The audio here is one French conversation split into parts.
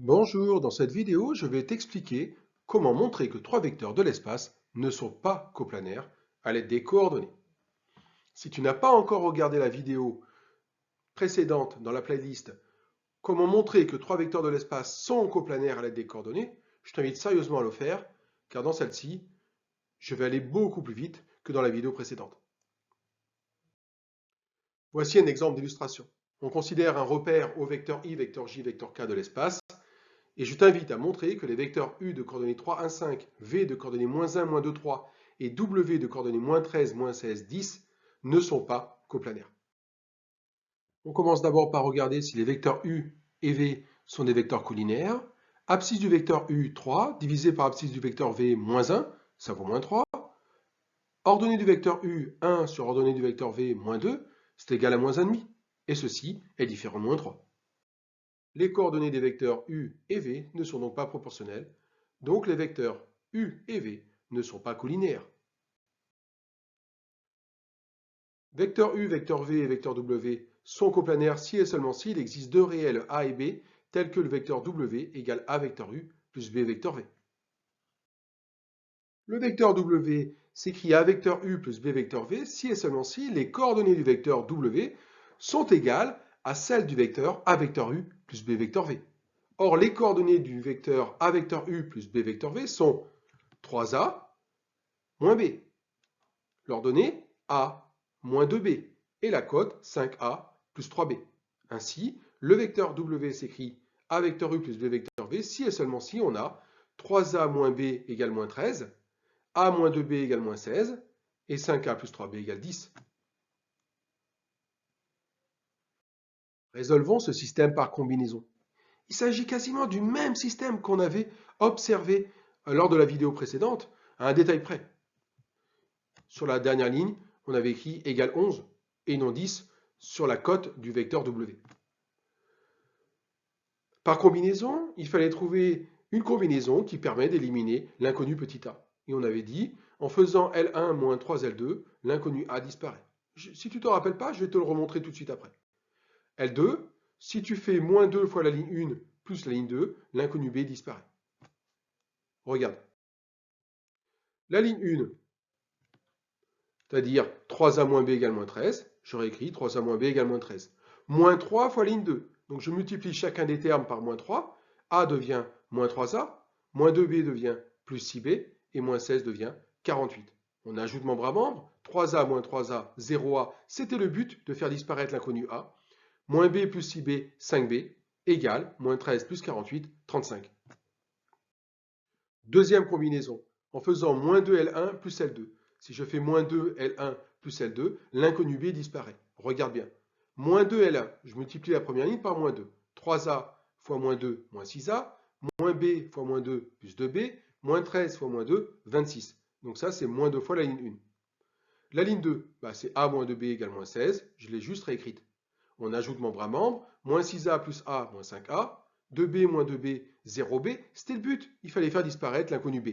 Bonjour, dans cette vidéo, je vais t'expliquer comment montrer que trois vecteurs de l'espace ne sont pas coplanaires à l'aide des coordonnées. Si tu n'as pas encore regardé la vidéo précédente dans la playlist Comment montrer que trois vecteurs de l'espace sont coplanaires à l'aide des coordonnées, je t'invite sérieusement à le faire, car dans celle-ci, je vais aller beaucoup plus vite que dans la vidéo précédente. Voici un exemple d'illustration. On considère un repère au vecteur i, vecteur j, vecteur k de l'espace. Et je t'invite à montrer que les vecteurs U de coordonnées 3, 1, 5, V de coordonnées -1, -2, 3 et W de coordonnées -13, -16, 10 ne sont pas coplanaires. On commence d'abord par regarder si les vecteurs U et V sont des vecteurs collinaires. Abscisse du vecteur U, 3, divisé par abscisse du vecteur V, -1, ça vaut -3. Ordonnée du vecteur U, 1 sur ordonnée du vecteur V, -2, c'est égal à -1,5. Et ceci est différent de -3. Les coordonnées des vecteurs U et V ne sont donc pas proportionnelles, donc les vecteurs U et V ne sont pas collinaires. Vecteur U, vecteur V et vecteur W sont coplanaires si et seulement s'il existe deux réels A et B tels que le vecteur W égale A vecteur U plus B vecteur V. Le vecteur W s'écrit A vecteur U plus B vecteur V si et seulement si les coordonnées du vecteur W sont égales à celles du vecteur A vecteur U plus B vecteur V. Or, les coordonnées du vecteur A vecteur U plus B vecteur V sont 3A moins B. L'ordonnée A moins 2B et la cote 5A plus 3B. Ainsi, le vecteur W s'écrit A vecteur U plus B vecteur V si et seulement si on a 3A moins B égale moins 13, A moins 2B égale moins 16 et 5A plus 3B égale 10. Résolvons ce système par combinaison. Il s'agit quasiment du même système qu'on avait observé lors de la vidéo précédente, à un détail près. Sur la dernière ligne, on avait écrit égal 11 et non 10 sur la cote du vecteur W. Par combinaison, il fallait trouver une combinaison qui permet d'éliminer l'inconnu petit a. Et on avait dit, en faisant L1 moins 3L2, l'inconnu a disparaît. Si tu ne te rappelles pas, je vais te le remontrer tout de suite après. L2, si tu fais moins 2 fois la ligne 1 plus la ligne 2, l'inconnu B disparaît. Regarde. La ligne 1, c'est-à-dire 3A moins B égale moins 13, j'aurais écrit 3A moins B égale moins 13. Moins 3 fois ligne 2. Donc je multiplie chacun des termes par moins 3. A devient moins 3A, moins 2B devient plus 6B, et moins 16 devient 48. On ajoute membre à membre. 3A moins 3A, 0A, c'était le but de faire disparaître l'inconnu A. Moins B plus 6B, 5B, égale moins 13 plus 48, 35. Deuxième combinaison, en faisant moins 2L1 plus L2. Si je fais moins 2L1 plus L2, l'inconnu B disparaît. Regarde bien. Moins 2L1, je multiplie la première ligne par moins 2. 3A fois moins 2, moins 6A. Moins B fois moins 2, plus 2B. Moins 13 fois moins 2, 26. Donc ça, c'est moins 2 fois la ligne 1. La ligne 2, c'est A moins 2B égale moins 16. Je l'ai juste réécrite. On ajoute membre à membre. Moins 6A plus A moins 5A. 2B moins 2B, 0B. C'était le but. Il fallait faire disparaître l'inconnu B.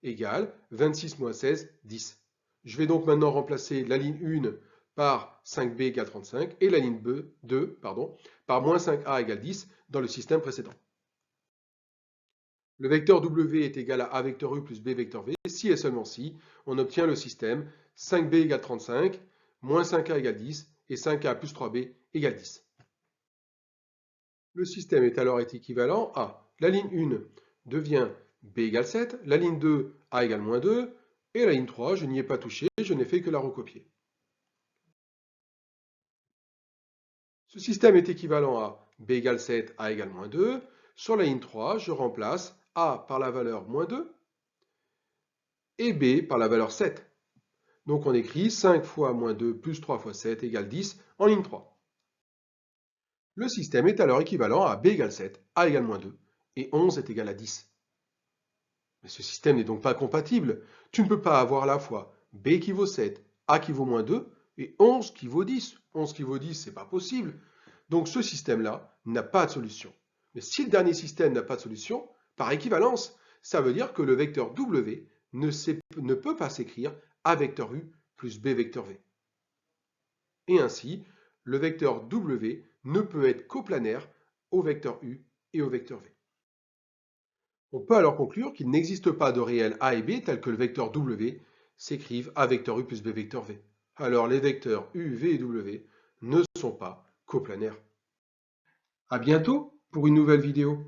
Égale 26 moins 16, 10. Je vais donc maintenant remplacer la ligne 1 par 5B égale 35 et la ligne 2 par moins 5A égale 10 dans le système précédent. Le vecteur W est égal à A vecteur U plus B vecteur V si et seulement si on obtient le système 5B égale 35, moins 5A égale 10 et 5A plus 3B égale 10. Le système est alors équivalent à la ligne 1 devient B égale 7, la ligne 2 A égale moins 2 et la ligne 3 je n'y ai pas touché, je n'ai fait que la recopier. Ce système est équivalent à B égale 7, A égale moins 2. Sur la ligne 3, je remplace A par la valeur moins 2 et B par la valeur 7. Donc on écrit 5 fois moins 2 plus 3 fois 7 égale 10 en ligne 3. Le système est alors équivalent à B égale 7, A égale moins 2 et 11 est égal à 10. Mais ce système n'est donc pas compatible. Tu ne peux pas avoir à la fois B qui vaut 7, A qui vaut moins 2 et 11 qui vaut 10. 11 qui vaut 10, c'est pas possible. Donc ce système-là n'a pas de solution. Mais si le dernier système n'a pas de solution, par équivalence, ça veut dire que le vecteur W ne peut pas s'écrire A vecteur U plus B vecteur V. Et ainsi, le vecteur W ne peut être coplanaire au vecteur U et au vecteur V. On peut alors conclure qu'il n'existe pas de réels A et B tels que le vecteur W s'écrivent A vecteur U plus B vecteur V. Alors les vecteurs U, V et W ne sont pas coplanaires. À bientôt pour une nouvelle vidéo.